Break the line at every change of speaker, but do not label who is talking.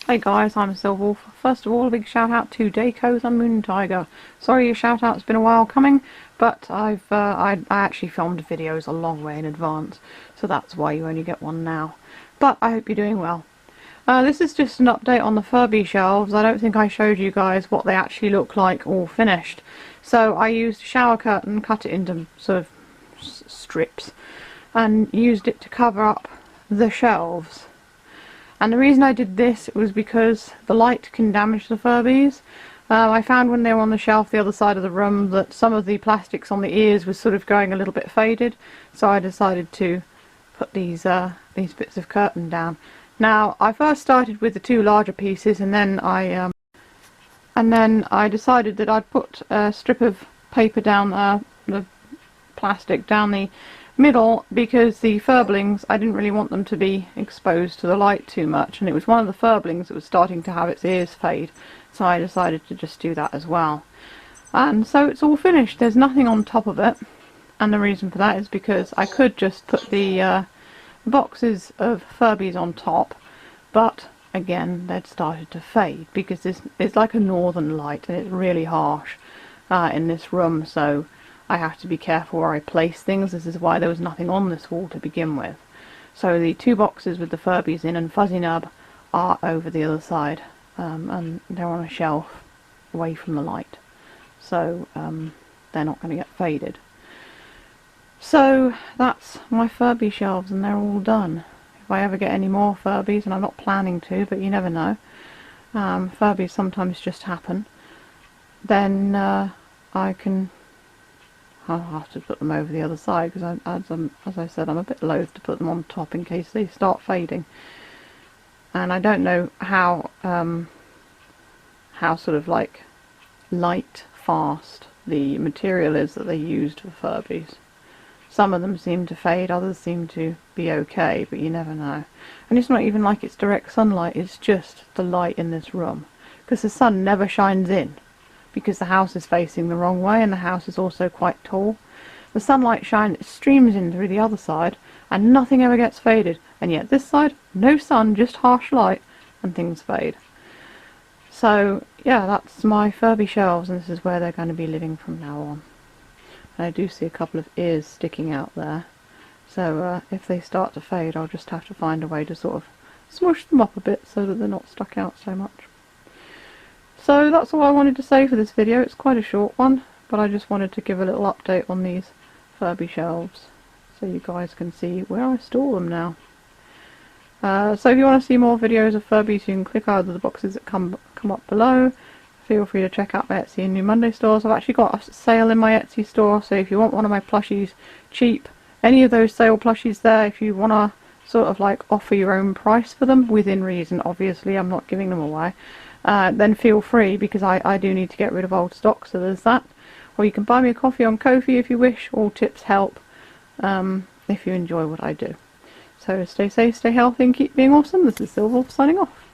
Hey guys, I'm Silverwolf. First of all, a big shout out to Dayco's and Moon Tiger. Sorry your shout out's been a while coming, but I actually filmed videos a long way in advance, so that's why you only get one now. But I hope you're doing well. This is just an update on the Furby shelves. I don't think I showed you guys what they actually look like all finished. So I used a shower curtain, cut it into sort of strips, and used it to cover up the shelves. And the reason I did this was because the light can damage the Furbies. I found when they were on the shelf the other side of the room that some of the plastics on the ears was sort of going a little bit faded, so I decided to put these bits of curtain down. Now I first started with the two larger pieces, and then I decided that I'd put a strip of paper down the plastic down the middle, because the Furblings, I didn't really want them to be exposed to the light too much, and it was one of the Furblings that was starting to have its ears fade, so I decided to just do that as well. And so it's all finished. There's nothing on top of it, and the reason for that is because I could just put the boxes of Furbies on top, but again they'd started to fade because it's like a northern light and it's really harsh in this room, so I have to be careful where I place things. This is why there was nothing on this wall to begin with. So the two boxes with the Furbies in and Fuzzy Nub are over the other side, and they're on a shelf away from the light, so they're not going to get faded. So that's my Furby shelves, and they're all done. If I ever get any more Furbies, and I'm not planning to, but you never know, Furbies sometimes just happen, then I'll have to put them over the other side, because as I said, I'm a bit loath to put them on top in case they start fading. And I don't know how sort of like light fast the material is that they used for Furbies. Some of them seem to fade, others seem to be okay, but you never know. And it's not even like it's direct sunlight, it's just the light in this room, because the sun never shines in, because the house is facing the wrong way, and the house is also quite tall. The sunlight streams in through the other side, and nothing ever gets faded. And yet this side, no sun, just harsh light, and things fade. So yeah, that's my Furby shelves, and this is where they're going to be living from now on. And I do see a couple of ears sticking out there, so if they start to fade, I'll just have to find a way to sort of smush them up a bit so that they're not stuck out so much. So that's all I wanted to say for this video. It's quite a short one, but I just wanted to give a little update on these Furby shelves so you guys can see where I store them now. So if you want to see more videos of Furbies, you can click either the boxes that come up below. Feel free to check out my Etsy and New Monday stores. I've actually got a sale in my Etsy store, so if you want one of my plushies cheap, any of those sale plushies there, if you want to sort of like offer your own price for them, within reason obviously, I'm not giving them away, then feel free, because I do need to get rid of old stock, so there's that. Or you can buy me a coffee on Ko-fi if you wish. All tips help if you enjoy what I do. So stay safe, stay healthy, and keep being awesome. This is Silverwolf signing off.